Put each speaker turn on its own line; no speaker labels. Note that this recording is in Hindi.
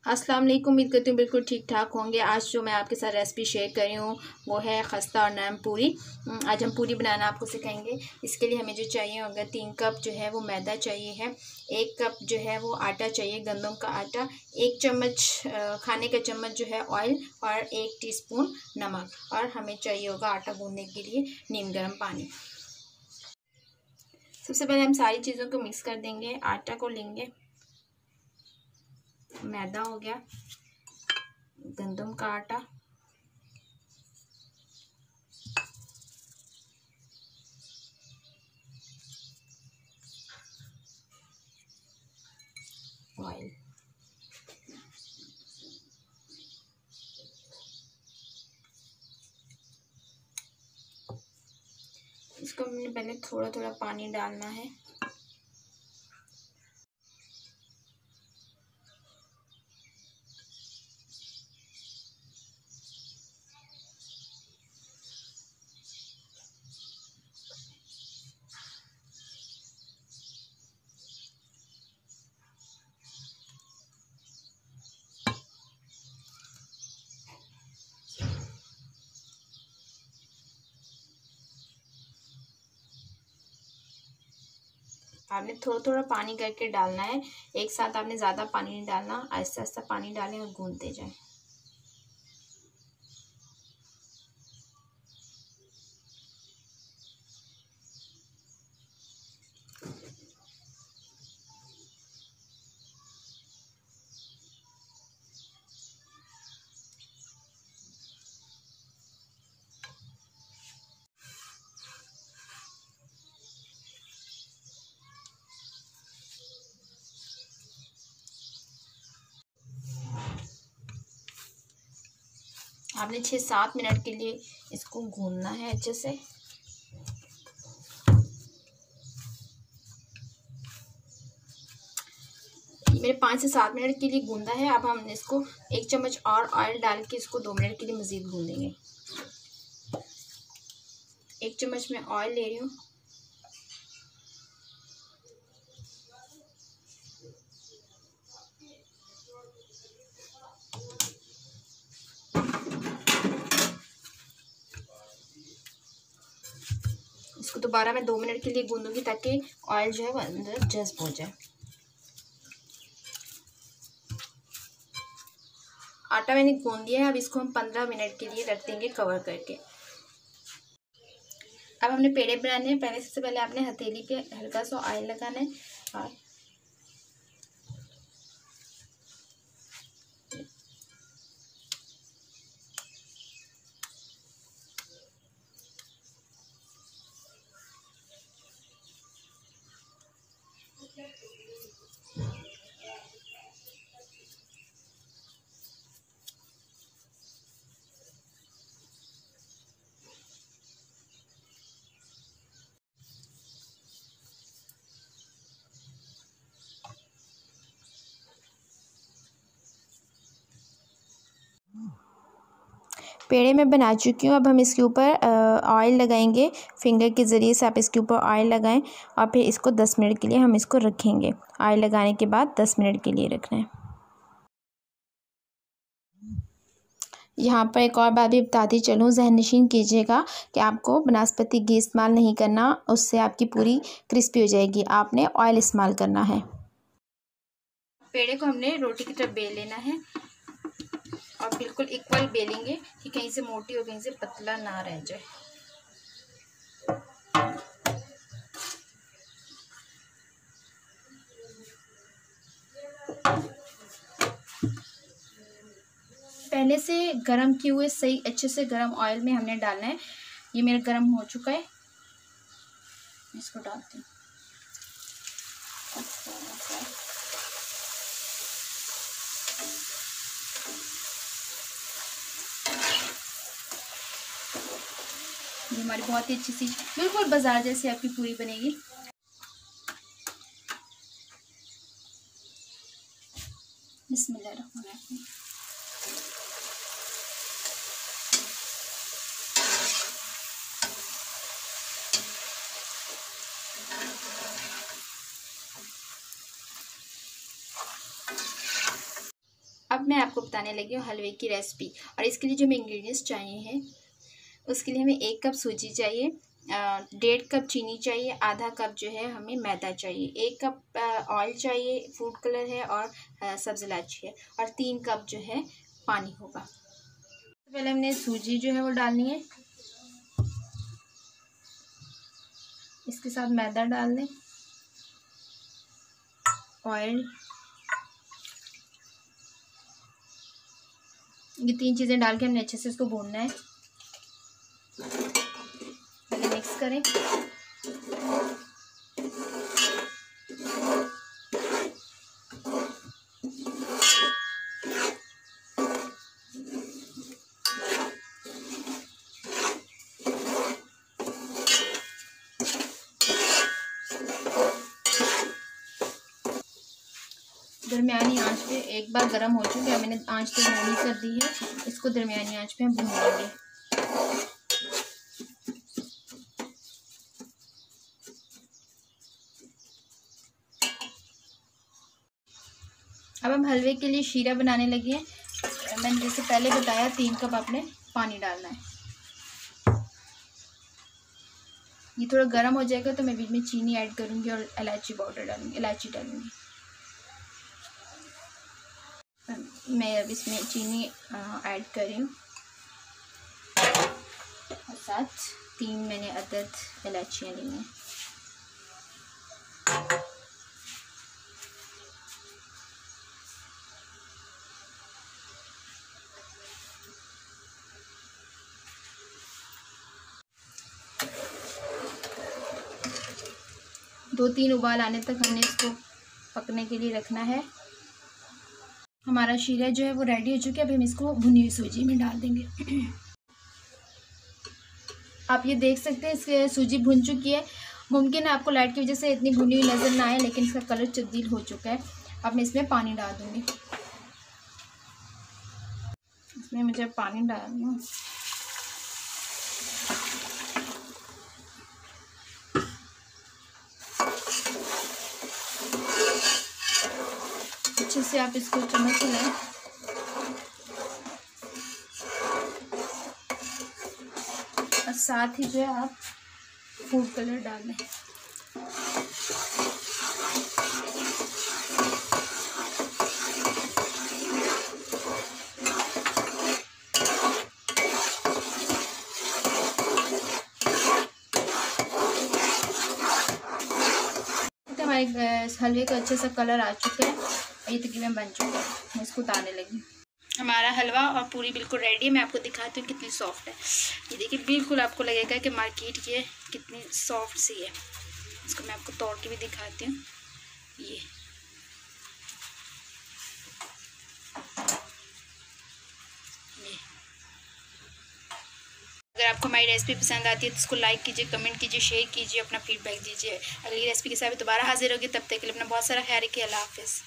अस्सलाम वालेकुम। उम्मीद करती हूँ बिल्कुल ठीक ठाक होंगे। आज जो मैं आपके साथ रेसिपी शेयर कर रही हूँ वो है खस्ता और नरम पूरी। आज हम पूरी बनाना आपको सिखाएंगे। इसके लिए हमें जो चाहिए होगा 3 कप जो है वो मैदा चाहिए है, 1 कप जो है वो आटा चाहिए, गंदम का आटा, 1 चम्मच खाने का चम्मच जो है ऑयल और 1 टीस्पून नमक, और हमें चाहिए होगा आटा गूँधने के लिए नीम गर्म पानी। सबसे पहले हम सारी चीज़ों को मिक्स कर देंगे। आटा को लेंगे, मैदा हो गया, गंदम का आटा, ऑयल, इसको हमने पहले थोड़ा थोड़ा पानी डालना है। आपने थोड़ा थोड़ा पानी करके डालना है, एक साथ आपने ज़्यादा पानी नहीं डालना, आहिस्ता आहिस्ता पानी डालें और गूंथते जाएं। आपने 6-7 मिनट के लिए इसको गूंदना है अच्छे से। मेरे 5 से 7 मिनट के लिए गूंदा है। अब हम इसको 1 चम्मच और ऑयल डाल के इसको 2 मिनट के लिए मज़ीद गूंदेंगे। 1 चम्मच में ऑयल ले रही हूँ। इसको दोबारा मैं 2 मिनट के लिए गूंदूंगी ताकि ऑयल जो है वो अंदर जज़्ब हो जाए। आटा मैंने गूंद दिया है। अब इसको हम 15 मिनट के लिए रख देंगे कवर करके। अब हमने पेड़े बनाने हैं। पहले सबसे पहले आपने हथेली पे हल्का सा ऑयल लगाना है और पेड़े में बना चुकी हूँ। अब हम इसके ऊपर ऑयल लगाएंगे। फिंगर के ज़रिए से आप इसके ऊपर ऑयल लगाएं और फिर इसको 10 मिनट के लिए हम इसको रखेंगे। ऑयल लगाने के बाद 10 मिनट के लिए रखना है। यहाँ पर एक और बात भी बताती चलूँ, ज़हन नशीन कीजिएगा कि आपको बनास्पति घी इस्तेमाल नहीं करना, उससे आपकी पूरी क्रिस्पी हो जाएगी। आपने ऑयल इस्तेमाल करना है। पेड़े को हमने रोटी की तरफ बेल लेना है और बिल्कुल इक्वल बेलेंगे कि कहीं से मोटी और कहीं से पतला ना रह जाए। पहले से गरम किए हुए सही अच्छे से गरम ऑयल में हमने डालना है। ये मेरा गरम हो चुका है, इसको डालती हूँ। ये हमारी बहुत ही अच्छी सी बिल्कुल बाजार जैसी आपकी पूरी बनेगी। बिस्मिल्लाहिर्रहमानिर्रहीम। अब मैं आपको बताने लगी हूँ हलवे की रेसिपी। और इसके लिए जो हमें इंग्रेडिएंट्स चाहिए हैं, उसके लिए हमें 1 कप सूजी चाहिए, 1.5 कप चीनी चाहिए, आधा कप जो है हमें मैदा चाहिए, 1 कप ऑयल चाहिए, फूड कलर है और सब्ज़ इलायची है, और 3 कप जो है पानी होगा। तो पहले हमने सूजी जो है वो डालनी है, इसके साथ मैदा डाल दें, ऑयल, ये 3 चीज़ें डाल के हमने अच्छे से इसको भूनना है। पहले मिक्स करें। दरमियानी आंच पे एक बार गर्म हो चुके हैं, मैंने आंच तो धीमी कर दी है, इसको दरमियानी आंच पे हम भून लेंगे। अब हम हलवे के लिए शीरा बनाने लगे हैं। मैंने जैसे पहले बताया 3 कप आपने पानी डालना है। ये थोड़ा गर्म हो जाएगा तो मैं बीच में चीनी ऐड करूँगी और इलायची पाउडर डालूँगी, इलायची डालूँगी। मैं अब इसमें चीनी ऐड कर रही हूँ और साथ 3 मैंने अदद इलायचियाँ ली हैं। दो 3 उबाल आने तक हमने इसको पकने के लिए रखना है। हमारा शीरा जो है वो रेडी हो चुका है। अब हम इसको भुनी हुई सूजी में डाल देंगे। आप ये देख सकते हैं इसके सूजी भुन चुकी है। मुमकिन है आपको लाइट की वजह से इतनी भुनी हुई नज़र ना आए, लेकिन इसका कलर तब्दील हो चुका है। अब मैं इसमें पानी डाल दूँगी। इसमें मुझे पानी डालना है। अच्छे से आप इसको चम्मच लें। और साथ ही जो है आप फूड कलर डाल दें। हमारे हलवे का अच्छे सा कलर आ चुका है और ये तकरीबन बन चुका है। मैं इसको उतारने लगी। हमारा हलवा और पूरी बिल्कुल रेडी है। मैं आपको दिखाती हूँ कितनी सॉफ्ट है। ये देखिए, बिल्कुल आपको लगेगा कि मार्केट की है, कितनी सॉफ्ट सी है। इसको मैं आपको तोड़ के भी दिखाती हूँ। ये अगर आपको हमारी रेसिपी पसंद आती है तो इसको लाइक कीजिए, कमेंट कीजिए, शेयर कीजिए, अपना फीडबैक दीजिए। अगली रेसिपी के साथ दोबारा हाजिर होगी। तब तक के लिए अपना बहुत सारा ख्याल रखिए। अल्लाह हाफिज़।